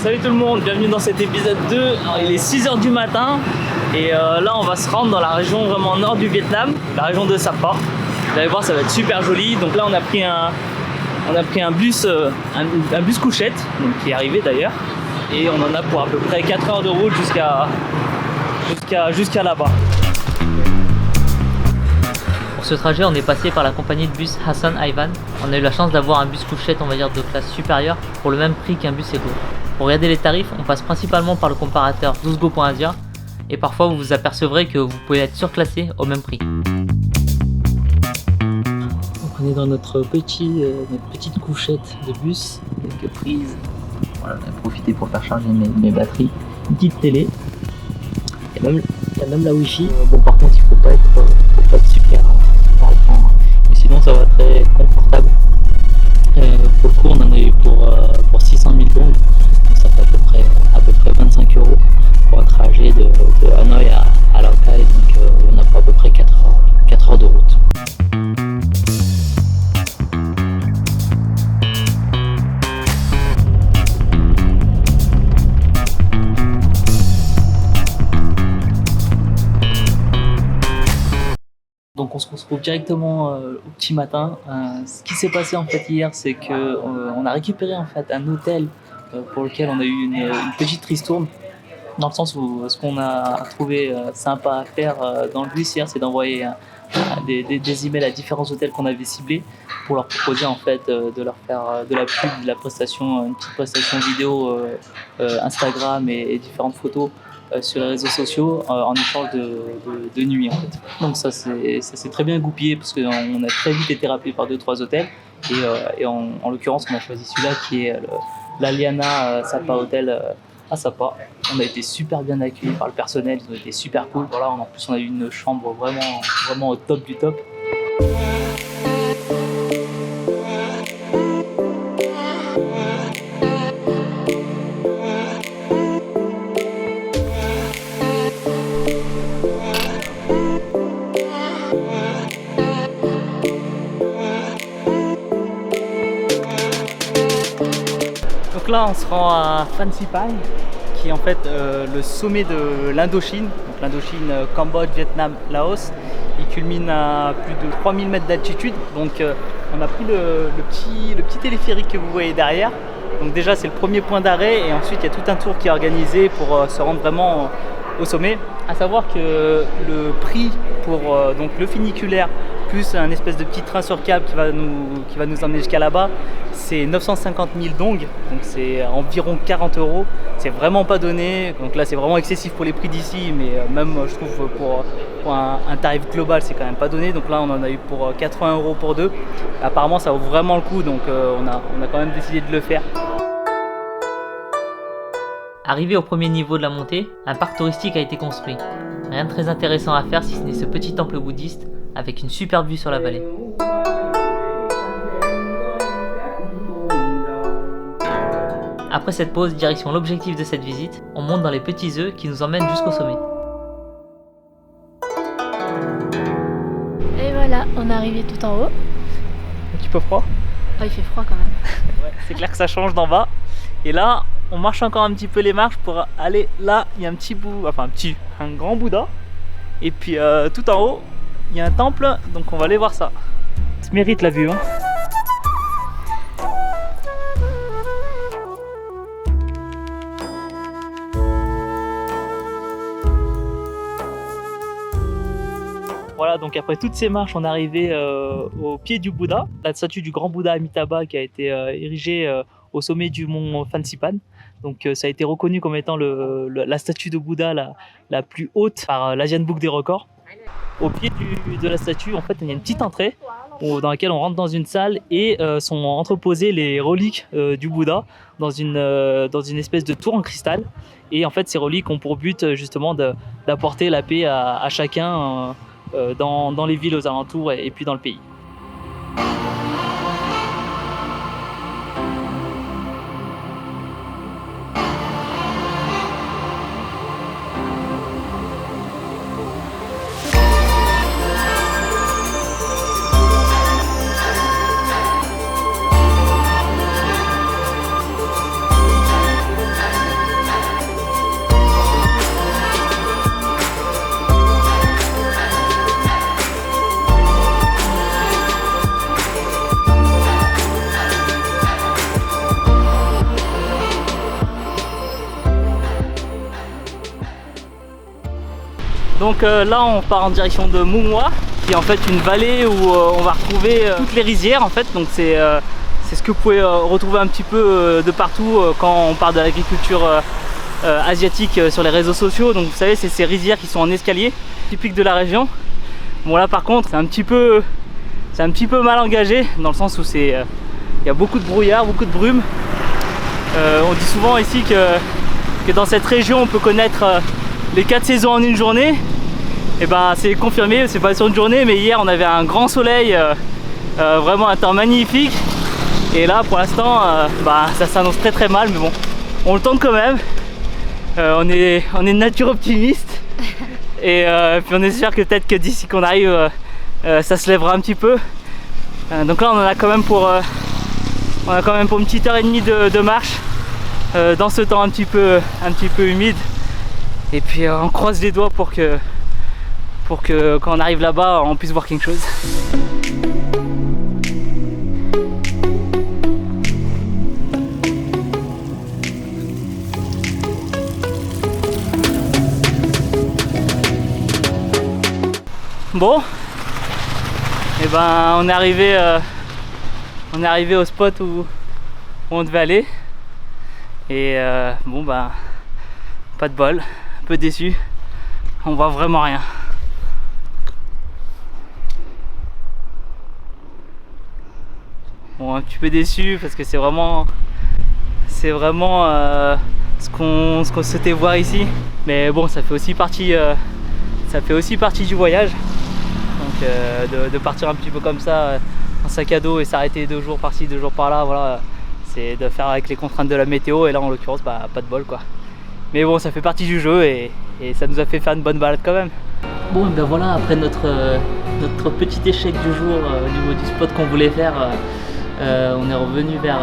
Salut tout le monde, bienvenue dans cet épisode 2. Alors, il est 6h du matin et là on va se rendre dans la région vraiment nord du Vietnam, la région de Sapa. Vous allez voir, ça va être super joli. Donc là on a pris un bus couchette, donc, qui est arrivé d'ailleurs, et on en a pour à peu près 4 heures de route jusqu'à là-bas. Pour ce trajet, on est passé par la compagnie de bus Hassan Ivan. On a eu la chance d'avoir un bus couchette, on va dire, de classe supérieure pour le même prix qu'un bus éco. Pour regarder les tarifs, on passe principalement par le comparateur DuzGo.Asia et parfois vous vous apercevrez que vous pouvez être surclassé au même prix. Donc on est dans notre petite couchette de bus, quelques prises. Voilà, on a profité pour faire charger mes batteries. Une petite télé. Il y a même la Wi-Fi. Bon, par contre, il faut pas être super grand. Mais sinon, ça va très confortable. Pour le coup, on en a eu pour 600 000 dong. Ça fait à peu près 25 € pour un trajet de Hanoï à Lào Cai. Donc, on a pour à peu près 4 heures de route. Donc on se retrouve directement au petit matin. Ce qui s'est passé en fait hier, c'est que on a récupéré en fait un hôtel pour lequel on a eu une petite ristourne, dans le sens où ce qu'on a trouvé sympa à faire dans le bus hier, c'est d'envoyer des emails à différents hôtels qu'on avait ciblés pour leur proposer en fait de leur faire de la pub, de la prestation, une petite prestation vidéo, Instagram et différentes photos sur les réseaux sociaux en échange de nuit en fait. Donc ça s'est très bien goupillé parce qu'on a très vite été rappelé par 2-3 hôtels et en l'occurrence on a choisi celui-là qui est l'Aliana Sapa Hotel à Sapa. On a été super bien accueillis par le personnel, ils ont été super cool. Voilà, en plus on a eu une chambre vraiment au top du top. Donc là on se rend à Phan Xipang, qui est en fait le sommet de l'Indochine, donc l'Indochine Cambodge, Vietnam, Laos. Il culmine à plus de 3000 mètres d'altitude. Donc on a pris le petit téléphérique que vous voyez derrière. Donc déjà c'est le premier point d'arrêt et ensuite il y a tout un tour qui est organisé pour se rendre vraiment au sommet. À savoir que le prix pour donc le funiculaire plus un espèce de petit train sur câble qui va nous emmener jusqu'à là-bas, c'est 950 000 dong, donc c'est environ 40 €. C'est vraiment pas donné, donc là c'est vraiment excessif pour les prix d'ici, mais même je trouve pour un tarif global c'est quand même pas donné. Donc là on en a eu pour 80 € pour deux. Apparemment ça vaut vraiment le coup, donc on a quand même décidé de le faire. Arrivé au premier niveau de la montée, un parc touristique a été construit. Rien de très intéressant à faire si ce n'est ce petit temple bouddhiste avec une superbe vue sur la vallée. Après cette pause, direction l'objectif de cette visite, on monte dans les petits œufs qui nous emmènent jusqu'au sommet. Et voilà, on est arrivé tout en haut. Un petit peu froid. Oh, il fait froid quand même. Ouais, c'est clair que ça change d'en bas. Et là, on marche encore un petit peu les marches pour aller là. Il y a un grand Bouddha. Et puis tout en haut, il y a un temple. Donc on va aller voir ça. Ça mérite la vue, hein. Voilà, donc après toutes ces marches, on est arrivé au pied du Bouddha, la statue du grand Bouddha Amitabha qui a été érigée au sommet du mont Phan Xipang. Donc ça a été reconnu comme étant la statue de Bouddha la plus haute par l'Asian Book des records. Au pied de la statue, en fait, il y a une petite entrée dans laquelle on rentre dans une salle et sont entreposées les reliques du Bouddha dans une espèce de tour en cristal. Et en fait, ces reliques ont pour but justement d'apporter la paix à chacun dans les villes aux alentours et puis dans le pays. Donc là on part en direction de Moumoua, qui est en fait une vallée où on va retrouver toutes les rizières en fait. Donc c'est ce que vous pouvez retrouver un petit peu de partout quand on parle de l'agriculture asiatique sur les réseaux sociaux. Donc vous savez, c'est ces rizières qui sont en escalier, typiques de la région. Bon là par contre c'est un petit peu mal engagé, dans le sens où il y a beaucoup de brouillard, beaucoup de brume. On dit souvent ici que dans cette région on peut connaître les 4 saisons en une journée. Et ben c'est confirmé, c'est pas sur une journée, mais hier on avait un grand soleil, vraiment un temps magnifique. Et là pour l'instant ça s'annonce très très mal, mais bon, on le tente quand même. On est de nature optimiste. Et puis on espère que peut-être que d'ici qu'on arrive ça se lèvera un petit peu. Donc là on en a quand même pour une petite heure et demie de marche dans ce temps un petit peu humide. Et puis on croise les doigts pour que quand on arrive là-bas on puisse voir quelque chose. Bon, et ben on est arrivé au spot où on devait aller. Et bon bah pas de bol, un peu déçu, on voit vraiment rien. Bon, un petit peu déçu parce que c'est vraiment ce qu'on souhaitait voir ici. Mais bon, ça fait aussi partie du voyage. Donc de partir un petit peu comme ça en sac à dos et s'arrêter 2 jours par-ci, 2 jours par-là, voilà, c'est de faire avec les contraintes de la météo. Et là en l'occurrence pas de bol quoi. Mais bon, ça fait partie du jeu et ça nous a fait faire une bonne balade quand même. Bon, et ben voilà, après notre petit échec du jour au niveau du spot qu'on voulait faire, on est revenu vers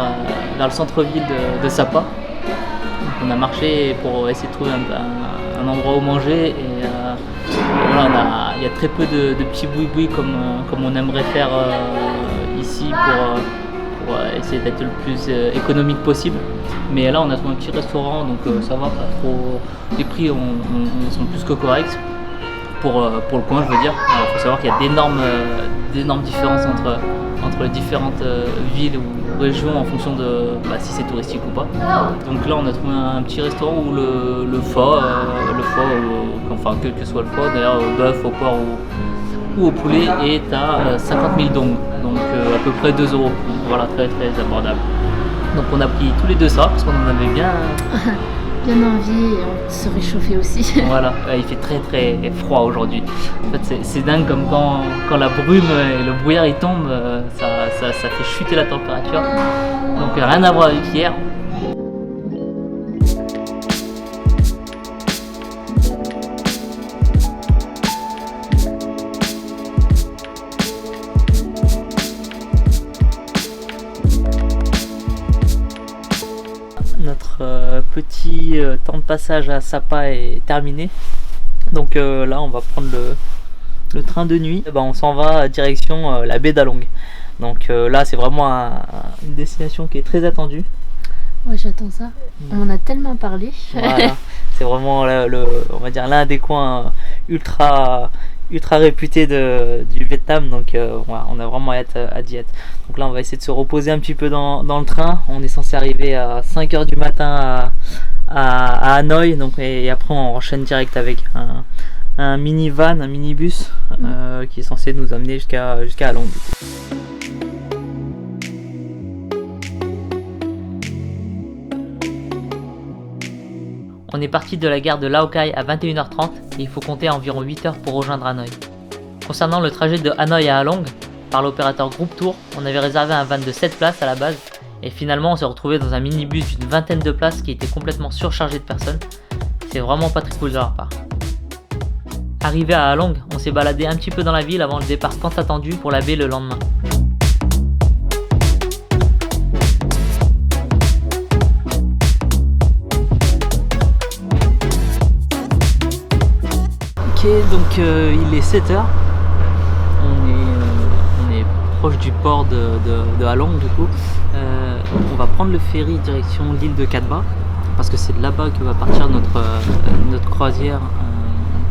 le centre-ville de Sapa. Donc on a marché pour essayer de trouver un endroit où manger. Et voilà, il y a très peu de petits boui-boui comme on aimerait faire ici pour essayer d'être le plus économique possible. Mais là on a trouvé un petit restaurant, donc ça va, pas trop. Les prix sont plus que corrects pour le coin, je veux dire. Il faut savoir qu'il y a d'énormes différences entre les différentes villes ou régions en fonction de si c'est touristique ou pas. Donc là on a trouvé un petit restaurant où le pho, enfin quel que soit le pho, d'ailleurs au bœuf, au porc ou au poulet, est à 50 000 dong, donc à peu près 2 €. Donc voilà, très très abordable. Donc on a pris tous les deux ça parce qu'on en avait bien envie et on se réchauffait aussi. Voilà, il fait très très froid aujourd'hui. En fait c'est dingue comme quand la brume et le brouillard il tombe, ça fait chuter la température. Donc rien à voir avec hier. Notre petit temps de passage à Sapa est terminé. Donc là on va prendre le train de nuit. On s'en va direction la baie d'Along. Donc là c'est vraiment une destination qui est très attendue. Ouais, j'attends ça. On en a tellement parlé. Voilà. C'est vraiment on va dire l'un des coins ultra réputés du Vietnam. Donc voilà, on a vraiment hâte d'y être. Donc là on va essayer de se reposer un petit peu dans le train. On est censé arriver à 5 h du matin à Hanoï. Donc, et après on enchaîne direct avec un minivan, un minibus qui est censé nous amener jusqu'à Along. On est parti de la gare de Lao Cai à 21 h 30 et il faut compter environ 8 h pour rejoindre Hanoï. Concernant le trajet de Hanoï à Along, par l'opérateur Group Tour, on avait réservé un van de 7 places à la base et finalement on s'est retrouvé dans un minibus d'une 20aine de places qui était complètement surchargé de personnes. C'est vraiment pas très cool de leur part. Arrivé à Along, on s'est baladé un petit peu dans la ville avant le départ tant attendu pour la baie le lendemain. Donc il est 7 h. On est proche du port de Halong du coup. On va prendre le ferry direction l'île de Cat Ba parce que c'est de là-bas que va partir notre croisière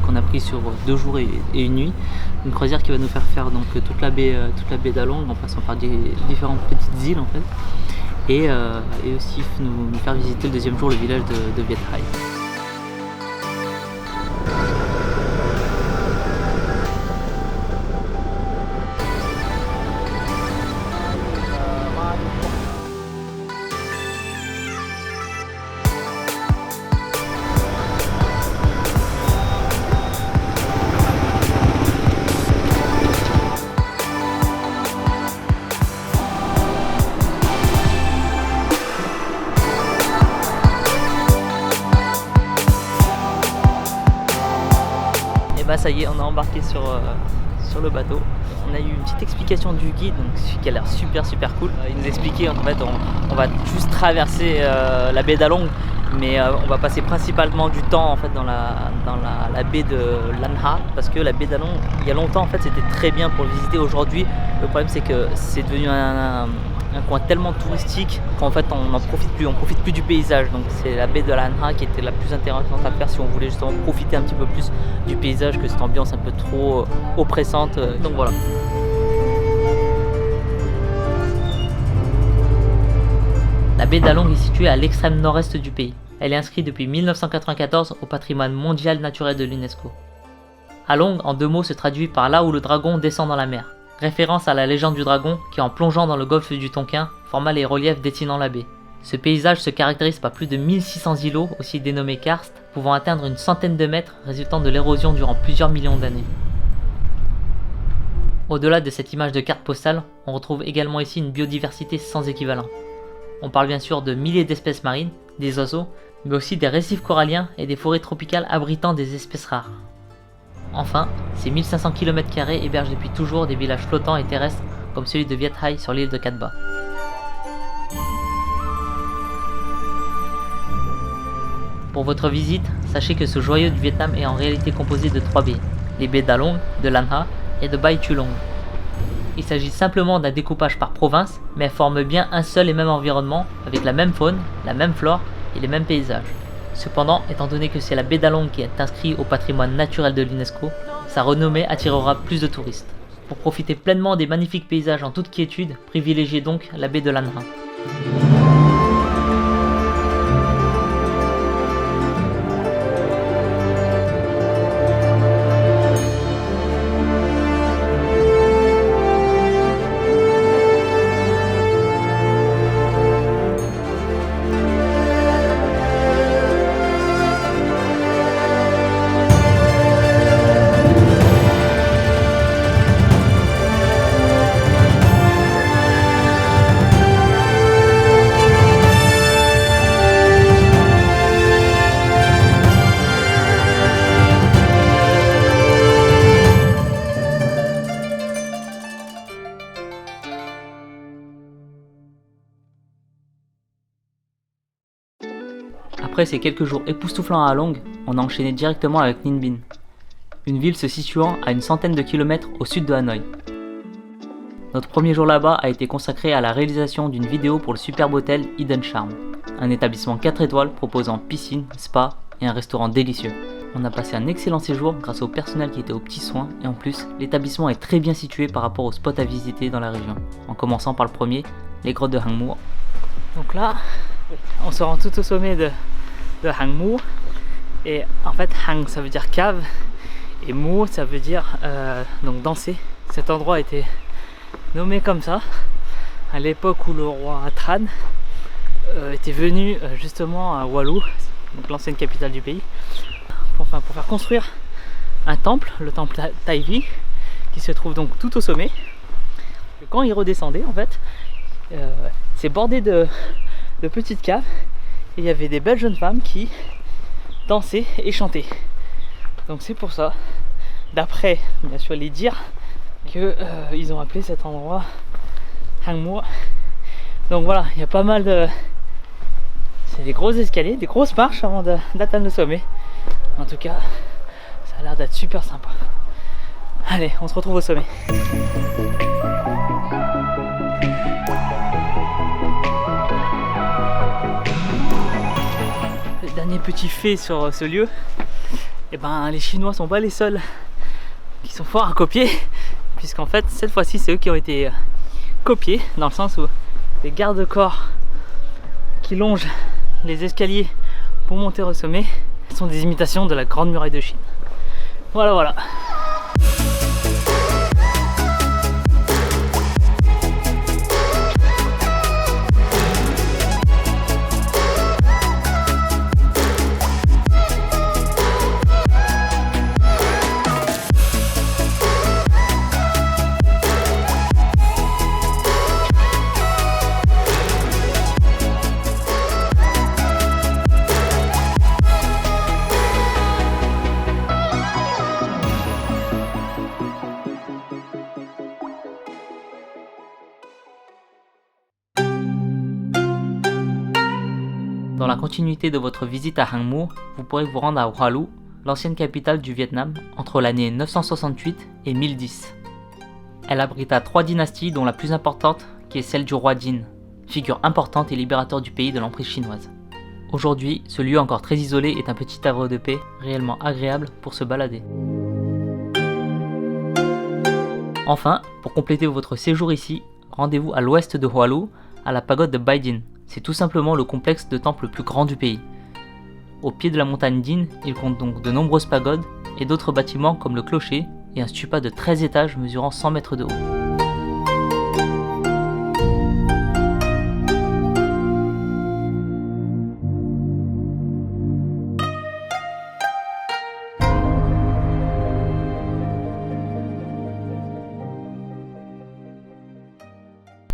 qu'on a pris sur 2 jours et 1 nuit. Une croisière qui va nous faire donc toute la baie d'Along en passant par différentes petites îles en fait. Et aussi nous faire visiter le deuxième jour le village de Viet Hai. Bah ça y est, on a embarqué sur le bateau. On a eu une petite explication du guide donc, qui a l'air super cool. Il nous expliquait en fait on va juste traverser la baie d'Along, mais on va passer principalement du temps en fait dans la baie de Lan Ha, parce que la baie d'Along il y a longtemps en fait c'était très bien pour le visiter. Aujourd'hui le problème c'est que c'est devenu un coin tellement touristique qu'en fait on profite plus du paysage. Donc c'est la baie de Lan Ha qui était la plus intéressante à faire si on voulait justement profiter un petit peu plus du paysage que cette ambiance un peu trop oppressante. Donc voilà. La baie d'Along est située à l'extrême nord-est du pays. Elle est inscrite depuis 1994 au patrimoine mondial naturel de l'UNESCO. Along en 2 mots se traduit par là où le dragon descend dans la mer. Référence à la légende du dragon qui, en plongeant dans le golfe du Tonkin, forma les reliefs dessinant la baie. Ce paysage se caractérise par plus de 1600 îlots, aussi dénommés karstes, pouvant atteindre une centaine de mètres, résultant de l'érosion durant plusieurs millions d'années. Au-delà de cette image de carte postale, on retrouve également ici une biodiversité sans équivalent. On parle bien sûr de milliers d'espèces marines, des oiseaux, mais aussi des récifs coralliens et des forêts tropicales abritant des espèces rares. Enfin, ces 1500 km² hébergent depuis toujours des villages flottants et terrestres comme celui de Viet Hai sur l'île de Cat Ba. Pour votre visite, sachez que ce joyau du Vietnam est en réalité composé de 3 baies, les baies d'Along, de Lan Ha et de Bai Chu Long. Il s'agit simplement d'un découpage par province, mais elles forment bien un seul et même environnement avec la même faune, la même flore et les mêmes paysages. Cependant, étant donné que c'est la baie d'Along qui est inscrite au patrimoine naturel de l'UNESCO, sa renommée attirera plus de touristes. Pour profiter pleinement des magnifiques paysages en toute quiétude, privilégiez donc la baie de Lan Ha. Après ces quelques jours époustouflants à Along, on a enchaîné directement avec Ninh Binh, une ville se situant à une centaine de kilomètres au sud de Hanoï. Notre premier jour là-bas a été consacré à la réalisation d'une vidéo pour le superbe hôtel Hidden Charm, un établissement 4 étoiles proposant piscine, spa et un restaurant délicieux. On a passé un excellent séjour grâce au personnel qui était aux petits soins et en plus, l'établissement est très bien situé par rapport aux spots à visiter dans la région, en commençant par le premier, les grottes de Hang Muo. Donc là, on se rend tout au sommet de Hang Muo et en fait Hang ça veut dire cave et Muo ça veut dire donc danser. Cet endroit a été nommé comme ça à l'époque où le roi Tran était venu justement à Walu, donc l'ancienne capitale du pays, pour faire construire un temple, le temple Tai Vi, qui se trouve donc tout au sommet. Et quand il redescendait en fait, c'est bordé de petites caves et il y avait des belles jeunes femmes qui dansaient et chantaient. Donc c'est pour ça, d'après bien sûr les dires, que ils ont appelé cet endroit Hang Muo. Donc voilà, il y a pas mal de... c'est des gros escaliers, des grosses marches avant d'atteindre le sommet. En tout cas, ça a l'air d'être super sympa. Allez, on se retrouve au sommet. Le dernier petit fait sur ce lieu, et ben les Chinois sont pas les seuls qui sont forts à copier, puisqu'en fait cette fois-ci c'est eux qui ont été copiés, dans le sens où les garde-corps qui longent les escaliers pour monter au sommet sont des imitations de la Grande Muraille de Chine. Voilà, voilà. Dans la continuité de votre visite à Hang Mo, vous pourrez vous rendre à Hoa Lu, l'ancienne capitale du Vietnam, entre l'année 968 et 1010. Elle abrita 3 dynasties dont la plus importante qui est celle du roi Dinh, figure importante et libérateur du pays de l'emprise chinoise. Aujourd'hui, ce lieu encore très isolé est un petit havre de paix, réellement agréable pour se balader. Enfin, pour compléter votre séjour ici, rendez-vous à l'ouest de Hoa Lu, à la pagode de Bai Dinh. C'est tout simplement le complexe de temples le plus grand du pays. Au pied de la montagne Dinh, il compte donc de nombreuses pagodes et d'autres bâtiments comme le clocher et un stupa de 13 étages mesurant 100 mètres de haut.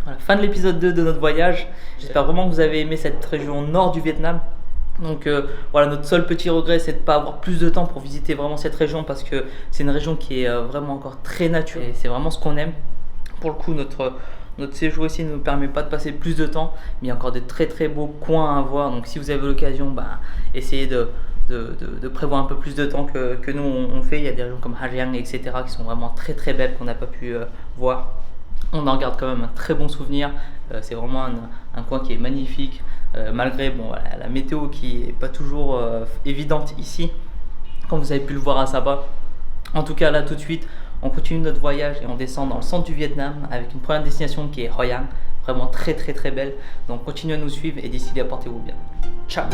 Voilà, fin de l'épisode 2 de notre voyage. J'espère vraiment que vous avez aimé cette région nord du Vietnam. Donc voilà, notre seul petit regret c'est de ne pas avoir plus de temps pour visiter vraiment cette région, parce que c'est une région qui est vraiment encore très naturelle et c'est vraiment ce qu'on aime. Pour le coup, notre séjour ici ne nous permet pas de passer plus de temps, mais il y a encore de très très beaux coins à voir. Donc si vous avez l'occasion, essayez de prévoir un peu plus de temps que nous on fait. Il y a des régions comme Ha Giang, etc. qui sont vraiment très très belles, qu'on n'a pas pu voir. On en garde quand même un très bon souvenir. C'est vraiment un coin qui est magnifique, malgré voilà, la météo qui n'est pas toujours évidente ici, comme vous avez pu le voir à Sapa. En tout cas, là tout de suite, on continue notre voyage et on descend dans le centre du Vietnam avec une première destination qui est Hoi An, vraiment très très très belle. Donc continuez à nous suivre et d'ici là, portez-vous bien. Ciao.